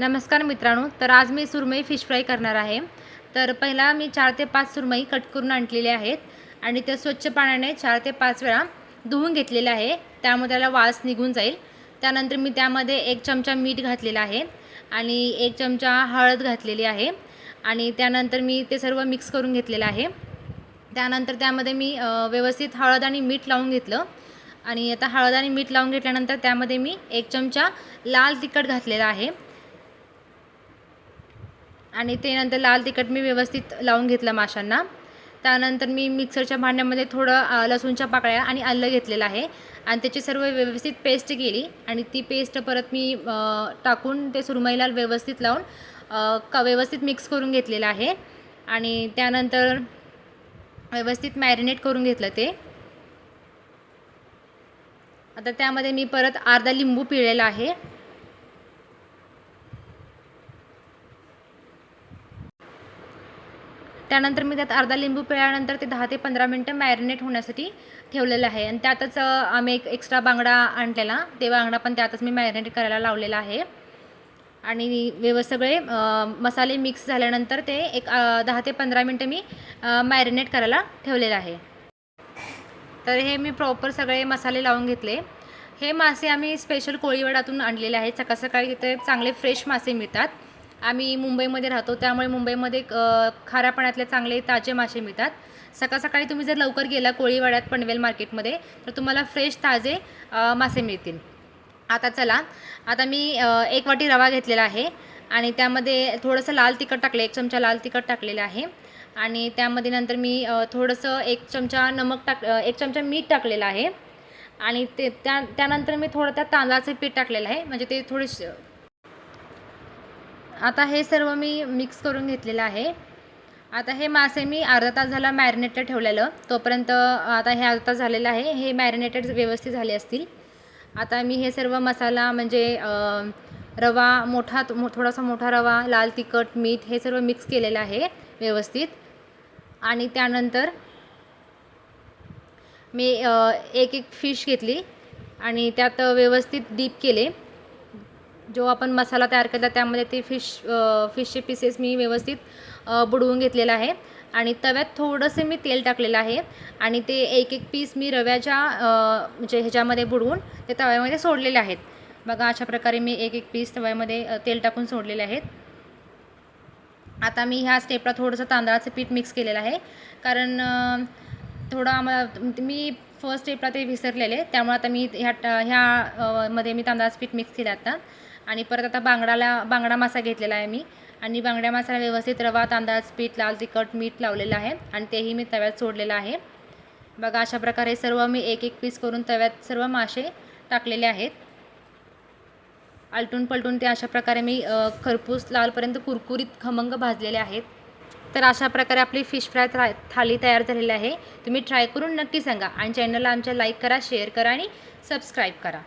नमस्कार मित्रांनो, तर आज मी सुरमई फिश फ्राय करणार आहे। तर पहिला मी 4 ते 5 सुरमई कट करून आणलेले आहेत आणि ते स्वच्छ पाण्याने 4 ते 5 वेळा धुवून घेतलेले आहे, त्यामुळे त्याला वास निघून जाईल। त्यानंतर मी त्यामध्ये 1 चमचा मीठ घातलेला आहे आणि 1 चमचा हळद घातलेली आहे आणि त्यानंतर मी ते सर्व मिक्स करून घेतलेलं आहे। त्यानंतर त्यामध्ये मी व्यवस्थित हळद आणि मीठ लावून घेतलं आणि आता हळद आणि मीठ लावून घेतल्यानंतर त्यामध्ये मी 1 चमचा लाल तिखट घातलेला आहे आणि ते नंतर लाल तिखट मी व्यवस्थित लावून घेतलं माशांना। त्यानंतर मी मिक्सरच्या भांड्यामध्ये थोडं लसूणच्या पाकळ्या आणि आलं घेतलेलं आहे आणि त्याची सर्व व्यवस्थित पेस्ट केली आणि ती पेस्ट परत मी टाकून ते सुरमईला व्यवस्थित लावून व्यवस्थित मिक्स करून घेतलेलं आहे आणि त्यानंतर व्यवस्थित मॅरिनेट करून घेतलं ते। आता त्यामध्ये मी परत अर्धा लिंबू पिळलेला आहे त्यानंतर मी त्यात अर्धा लिंबू पिळल्यानंतर ते 10 ते 15 मिनिटं मॅरिनेट होण्यासाठी ठेवलेलं आहे आणि त्यातच आम्ही एक एक्स्ट्रा बांगडा आणलेला, ते बांगडा पण त्यातच मी मॅरिनेट करायला लावलेला आहे आणि सगळे मसाले मिक्स झाल्यानंतर ते एक 10 ते 15 मिनिटं मी मॅरिनेट करायला ठेवलेलं आहे। तर हे मी प्रॉपर सगळे मसाले लावून घेतले। हे मासे आम्ही स्पेशल कोळीवाड्यातून आणलेले आहेत। सकाळ सकाळी इथे चांगले फ्रेश मासे मिळतात। आम्ही मुंबईमध्ये राहतो, त्यामुळे मुंबईमध्ये खाऱ्या पाण्यातले चांगले ताजे मासे मिळतात। सकाळ सकाळी तुम्ही जर लवकर गेला कोळीवाड्यात पनवेल मार्केटमध्ये तर तुम्हाला फ्रेश ताजे मासे मिळतील। आता चला, आता मी 1 वाटी रवा घेतलेला आहे आणि त्यामध्ये थोडंसं लाल तिखट टाकले, 1 चमचा लाल तिखट टाकलेलं आहे आणि त्यामध्ये नंतर मी थोडंसं 1 चमचा 1 चमचा मीठ टाकलेलं आहे आणि त्यानंतर मी थोडं त्या तांदळाचं पीठ टाकलेलं आहे, म्हणजे ते थोडे। आता हे सर्व मी मिक्स करून घेतलेलं आहे। आता हे मासे मी अर्धा तास झाला मॅरिनेटेड ठेवलेलं, तोपर्यंत आता हे अर्धा तास झालेलं आहे, हे मॅरिनेटेड व्यवस्थित झाले असतील। आता मी हे सर्व मसाला म्हणजे रवा थोडासा मोठा रवा, लाल तिखट, मीठ हे सर्व मिक्स केलेलं आहे व्यवस्थित आणि त्यानंतर मी एक फिश घेतली आणि त्यात व्यवस्थित डीप केले। जो आपण मसाला तयार केला त्यामध्ये ते फिशचे पीसेस मी व्यवस्थित बुडवून घेतलेला आहे आणि तव्यात थोडंसं मी तेल टाकलेलं आहे आणि ते एक पीस मी रव्याच्या म्हणजे ह्याच्यामध्ये बुडवून ते तव्यामध्ये सोडलेले आहेत। बघा, अशा प्रकारे मी एक पीस तव्यामध्ये तेल टाकून सोडलेले आहेत। आता मी ह्या स्टेपला थोडंसं तांदळाचं पीठ मिक्स केलेलं आहे, कारण मी फर्स्ट स्टेपला ते विसरलेले, त्यामुळे आता मी मध्ये मी तांदळाचं पीठ मिक्स केलं आता आणि परत आता बांगडा मासा घेतलेला आहे मी आणि बांगड्या मासाला व्यवस्थित रवा, तांदळाचं पीठ, लाल तिखट, मीठ लावलेलं आहे आणि तेही मी तव्यात सोडलेलं आहे। बघा, अशा प्रकारे सर्व मी एक पीस करून तव्यात सर्व मासे टाकलेले आहेत। आलटून पलटून ते अशा प्रकारे मी खरपूस लालपर्यंत कुरकुरीत खमंग भाजलेले आहेत। तर अशा प्रकारे आपली फिश फ्राय थाली तयार झालेली आहे। तुम्ही ट्राय करून नक्की सांगा आणि चॅनलला आमच्या लाईक करा, शेअर करा आणि सबस्क्राईब करा।